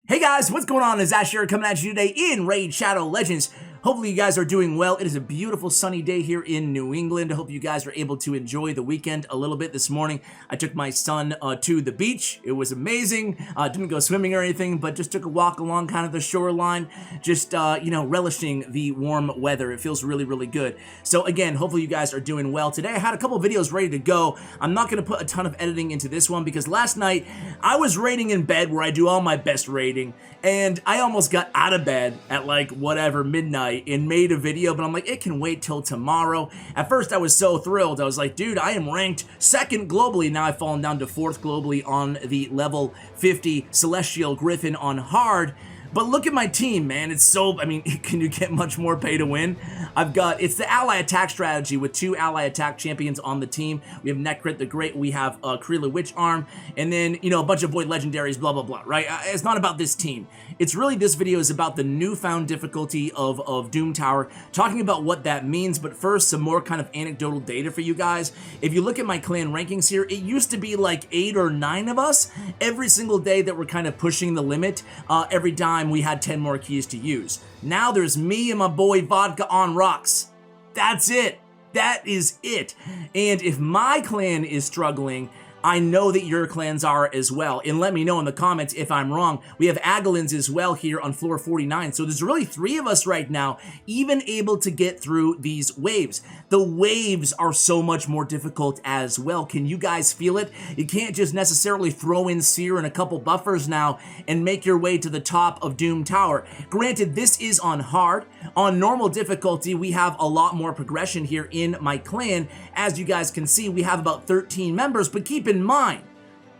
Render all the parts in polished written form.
Hey guys, what's going on? It's Ash here coming at you today in Raid Shadow Legends. Hopefully you guys are doing well. It is a beautiful sunny day here in New England. I hope you guys were able to enjoy the weekend a little bit this morning. I took my son to the beach. It was amazing. Didn't go swimming or anything, but just took a walk along kind of the shoreline, just, relishing the warm weather. It feels really, really good. So again, hopefully you guys are doing well. Today I had a couple videos ready to go. I'm not going to put a ton of editing into this one because last night I was raiding in bed where I do all my best raiding, and I almost got out of bed at like whatever midnight and made a video, but I'm like, it can wait till tomorrow. At first I was so thrilled. I was like, dude, I am ranked 2nd globally. Now I've fallen down to 4th globally on the level 50 Celestial Griffin on hard. But look at my team, man. It's so, I mean, can you get much more pay to win? It's the ally attack strategy with 2 ally attack champions on the team. We have Necrit the Great, we have Krila Witch Arm, and then, a bunch of Void Legendaries, blah, blah, blah, right? It's not about this team. It's really, this video is about the newfound difficulty of Doom Tower, talking about what that means, but first, some more kind of anecdotal data for you guys. If you look at my clan rankings here, it used to be like 8 or 9 of us every single day that were kind of pushing the limit. Every time we had 10 more keys to use. Now there's me and my boy Vodka on Rocks. That's it. That is it. And if my clan is struggling, I know that your clans are as well. And let me know in the comments if I'm wrong. We have Agalins as well here on floor 49. So there's really 3 of us right now, even able to get through these waves. The waves are so much more difficult as well. Can you guys feel it? You can't just necessarily throw in Seer and a couple buffers now and make your way to the top of Doom Tower. Granted, this is on hard. On normal difficulty, we have a lot more progression here in my clan. As you guys can see, we have about 13 members, but keep in mind,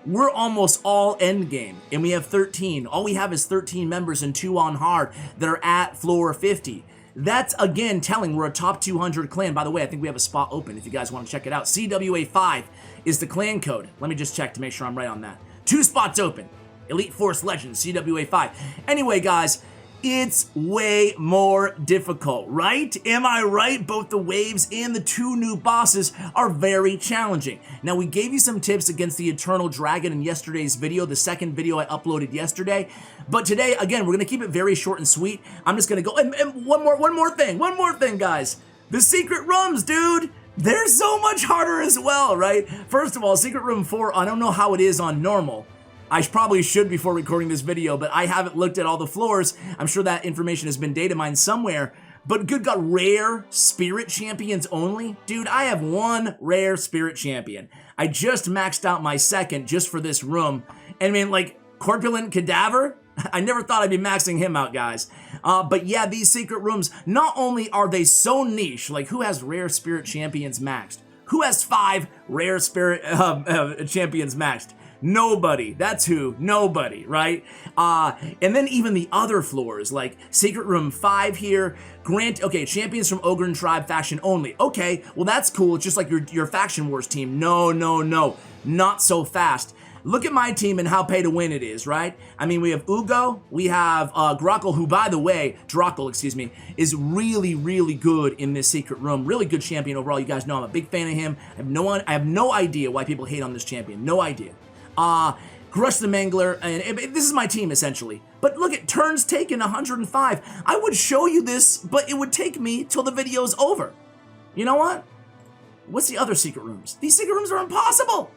we're almost all endgame, and we have 13. All we have is 13 members and 2 on hard that are at floor 50. That's, again, telling we're a top 200 clan. By the way, I think we have a spot open if you guys want to check it out. CWA5 is the clan code. Let me just check to make sure I'm right on that. 2 spots open. Elite Force Legends, CWA5. Anyway, guys, it's way more difficult, right? Am I right? Both the waves and the 2 new bosses are very challenging. Now, we gave you some tips against the Eternal Dragon in yesterday's video, the 2nd video I uploaded yesterday. But today, again, we're going to keep it very short and sweet. I'm just going to go, and one more thing, guys. The secret rooms, dude. They're so much harder as well, right? First of all, Secret Room 4, I don't know how it is on normal. I probably should before recording this video, but I haven't looked at all the floors. I'm sure that information has been data mined somewhere. But good God, rare spirit champions only? Dude, I have 1 rare spirit champion. I just maxed out my 2nd just for this room. And I mean, like, Corpulent Cadaver? I never thought I'd be maxing him out, guys. But yeah, these secret rooms, not only are they so niche, like who has rare spirit champions maxed? Who has 5 rare spirit champions maxed? Nobody. That's who. Nobody, right? And then even the other floors, like Secret Room 5 here. Okay, champions from Ogren Tribe faction only. Okay, well that's cool. It's just like your Faction Wars team. No. Not so fast. Look at my team and how pay to win it is, right? I mean, we have Ugo, we have Draco, who, by the way, is really, really good in this secret room. Really good champion overall. You guys know I'm a big fan of him. I have no idea why people hate on this champion. No idea. Crush the Mangler, and this is my team, essentially. But look at turns taken 105. I would show you this, but it would take me till the video's over. You know what? What's the other secret rooms? These secret rooms are impossible!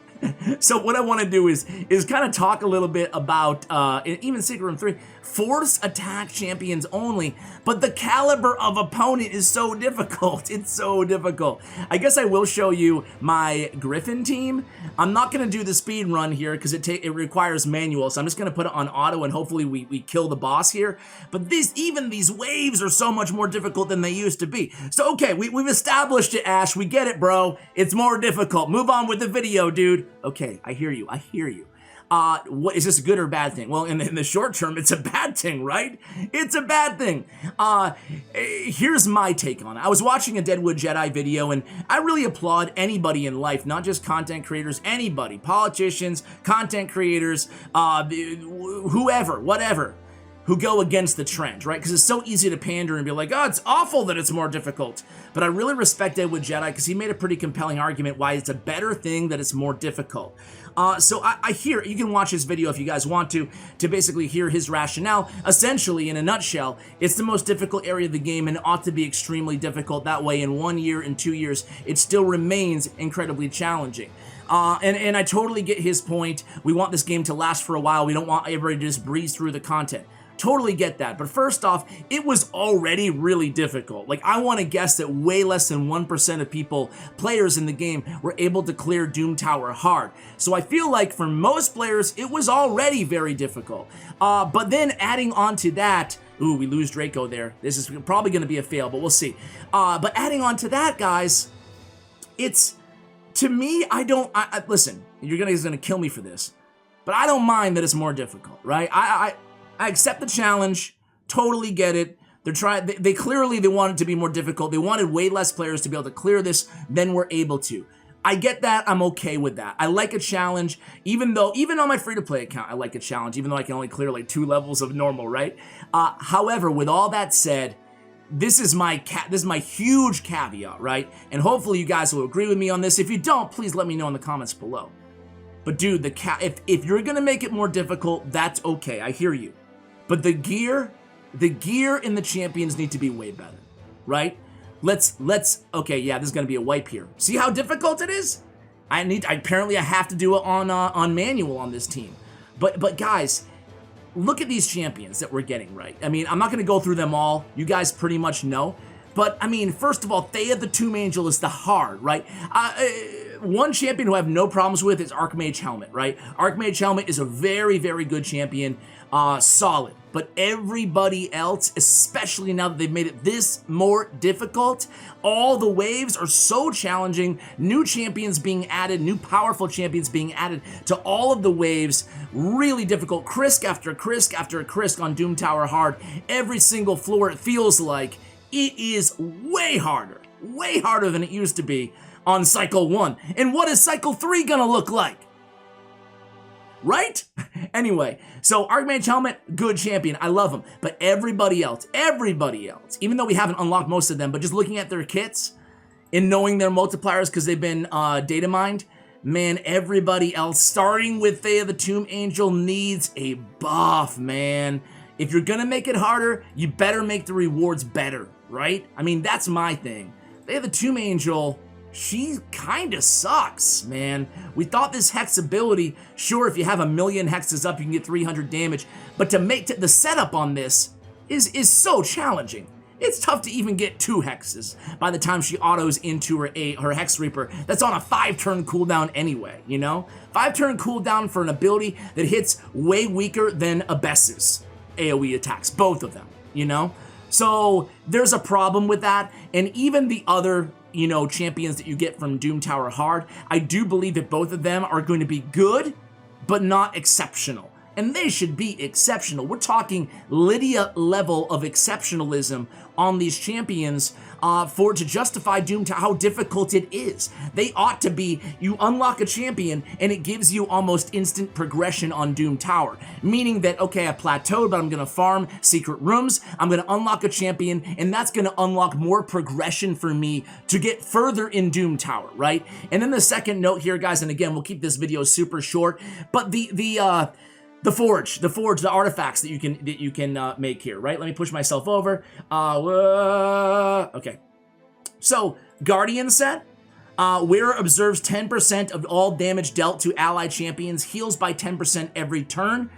So what I want to do is kind of talk a little bit about, even Secret Room 3, force attack champions only, but the caliber of opponent is so difficult. It's so difficult. I guess I will show you my Griffin team. I'm not going to do the speed run here because it requires manual, so I'm just going to put it on auto and hopefully we kill the boss here. But even these waves are so much more difficult than they used to be. So okay, we've established it, Ash. We get it, bro. It's more difficult. Move on with the video, dude. Okay, I hear you. What is this a good or bad thing? Well, in the short term, it's a bad thing, right? It's a bad thing. Here's my take on it. I was watching a Deadwood Jedi video, and I really applaud anybody in life, not just content creators, anybody, politicians, content creators, whoever, whatever. who go against the trend, right? Because it's so easy to pander and be like, oh, it's awful that it's more difficult. But I really respect Edward Jedi because he made a pretty compelling argument why it's a better thing that it's more difficult. So I hear, you can watch his video if you guys want to basically hear his rationale. Essentially, in a nutshell, it's the most difficult area of the game and it ought to be extremely difficult. That way, in 1 year and 2 years, it still remains incredibly challenging. And I totally get his point. We want this game to last for a while. We don't want everybody to just breeze through the content. Totally get that. But first off, it was already really difficult. Like, I want to guess that way less than 1% of players in the game were able to clear Doom Tower hard. So I feel like for most players, it was already very difficult. But then adding on to that, ooh, we lose Draco there. This is probably going to be a fail, but we'll see. But adding on to that, guys, it's, to me, listen, you're gonna kill me for this, but I don't mind that it's more difficult, right? I accept the challenge, totally get it. They clearly want it to be more difficult. They wanted way less players to be able to clear this than we're able to. I get that. I'm okay with that. I like a challenge, even on my free-to-play account, I like a challenge, even though I can only clear like 2 levels of normal, right? However, with all that said, this is my huge caveat, right? And hopefully you guys will agree with me on this. If you don't, please let me know in the comments below. But dude, if you're gonna make it more difficult, that's okay. I hear you. But the gear in the champions need to be way better, right? Okay, yeah, this is gonna be a wipe here. See how difficult it is? Apparently I have to do it on manual on this team. But guys, look at these champions that we're getting, right? I mean, I'm not gonna go through them all. You guys pretty much know. But I mean, first of all, Thea the Tomb Angel is the hard, right? One champion who I have no problems with is Archmage Helmet, right? Archmage Helmet is a very, very good champion, solid. But everybody else, especially now that they've made it this more difficult, all the waves are so challenging, new champions being added, new powerful champions being added to all of the waves, really difficult, Krisk after Krisk after Krisk on Doom Tower hard, every single floor it feels like. It is way harder than it used to be on Cycle 1. And what is Cycle 3 gonna look like? Right? Anyway, so Archmage Helmet, good champion. I love him. But everybody else, even though we haven't unlocked most of them, but just looking at their kits and knowing their multipliers because they've been data mined, man, everybody else, starting with Thea the Tomb Angel, needs a buff, man. If you're gonna make it harder, you better make the rewards better, right? I mean, that's my thing. Thea the Tomb Angel, she kinda sucks, man. We thought this hex ability, sure, if you have 1,000,000 hexes up, you can get 300 damage, but to make the setup on this is so challenging. It's tough to even get 2 hexes by the time she autos into her Hex Reaper. That's on a 5-turn cooldown anyway, you know? 5-turn cooldown for an ability that hits way weaker than Abyss's AoE attacks, both of them, you know? So there's a problem with that, and even the other, you know, champions that you get from Doom Tower hard, I do believe that both of them are going to be good, but not exceptional. And they should be exceptional. We're talking Lydia level of exceptionalism on these champions for to justify Doom Tower, how difficult it is. They ought to be, you unlock a champion and it gives you almost instant progression on Doom Tower. Meaning that, okay, I plateaued, but I'm gonna farm secret rooms, I'm gonna unlock a champion, and that's gonna unlock more progression for me to get further in Doom Tower, right? And then the second note here, guys, and again, we'll keep this video super short, but the forge, the artifacts that you can make here, right? Let me push myself over. Okay. So, Guardian set. Wearer observes 10% of all damage dealt to allied champions, heals by 10% every turn.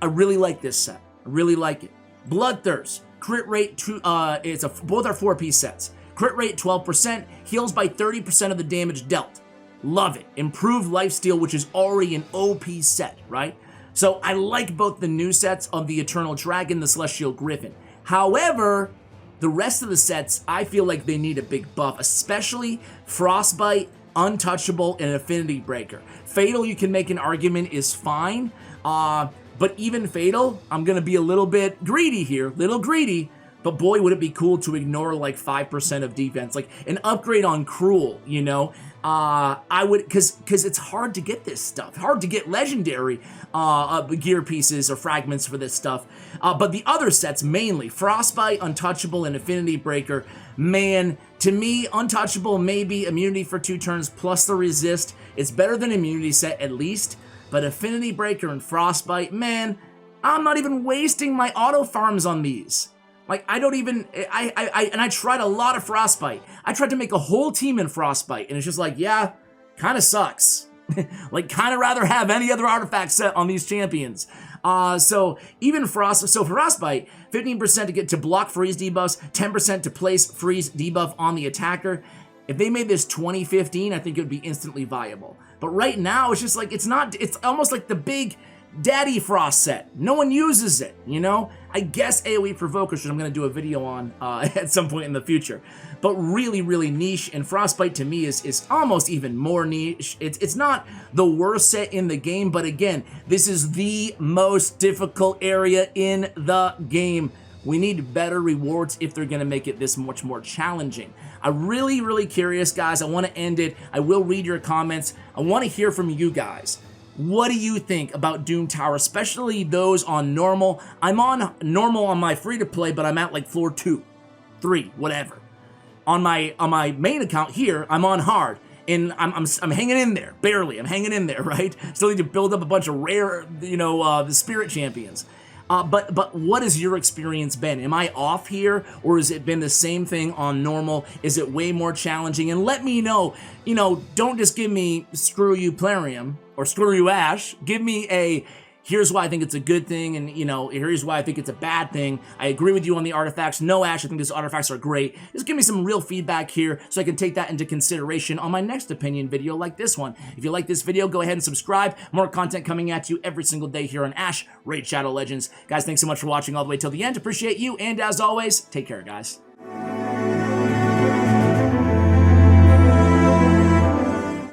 I really like this set. I really like it. Bloodthirst, crit rate, both are 4-piece sets. Crit rate 12%, heals by 30% of the damage dealt. Love it. Improved lifesteal, which is already an OP set, right? So I like both the new sets of the Eternal Dragon, the Celestial Griffin. However, the rest of the sets, I feel like they need a big buff, especially Frostbite, Untouchable, and Affinity Breaker. Fatal, you can make an argument, is fine. But even Fatal, I'm going to be a little bit greedy here, but boy, would it be cool to ignore like 5% of defense, like an upgrade on Cruel, you know? I would, because it's hard to get this stuff, hard to get legendary gear pieces or fragments for this stuff. But the other sets, mainly Frostbite, Untouchable, and Affinity Breaker, man, to me, Untouchable maybe immunity for 2 turns plus the resist. It's better than immunity set at least, but Affinity Breaker and Frostbite, man, I'm not even wasting my auto farms on these. Like, I don't even, I tried a lot of Frostbite. I tried to make a whole team in Frostbite, and it's just like, yeah, kind of sucks. Like, kind of rather have any other artifact set on these champions. So even Frostbite, 15% to block freeze debuffs, 10% to place freeze debuff on the attacker. If they made this 2015, I think it would be instantly viable. But right now, it's just like, it's almost like the big Daddy Frost set. No one uses it, you know? I guess AoE Provoker, which I'm going to do a video on at some point in the future. But really, really niche, and Frostbite to me is almost even more niche. It's not the worst set in the game, but again, this is the most difficult area in the game. We need better rewards if they're going to make it this much more challenging. I'm really, really curious, guys. I want to end it. I will read your comments. I want to hear from you guys. What do you think about Doom Tower, especially those on normal? I'm on normal on my free-to-play, but I'm at like floor 2, 3, whatever. On my main account here, I'm on hard, and I'm hanging in there, barely. I'm hanging in there, right? Still need to build up a bunch of rare, the spirit champions. But what has your experience been? Am I off here, or has it been the same thing on normal? Is it way more challenging? And let me know, don't just give me screw you PLARIUM or screw you Ash. Give me a here's why I think it's a good thing, and here's why I think it's a bad thing. I agree with you on the artifacts. No, Ash, I think these artifacts are great. Just give me some real feedback here so I can take that into consideration on my next opinion video like this one. If you like this video, go ahead and subscribe. More content coming at you every single day here on Ash Raid Shadow Legends. Guys, thanks so much for watching all the way till the end. Appreciate you, and as always, take care, guys.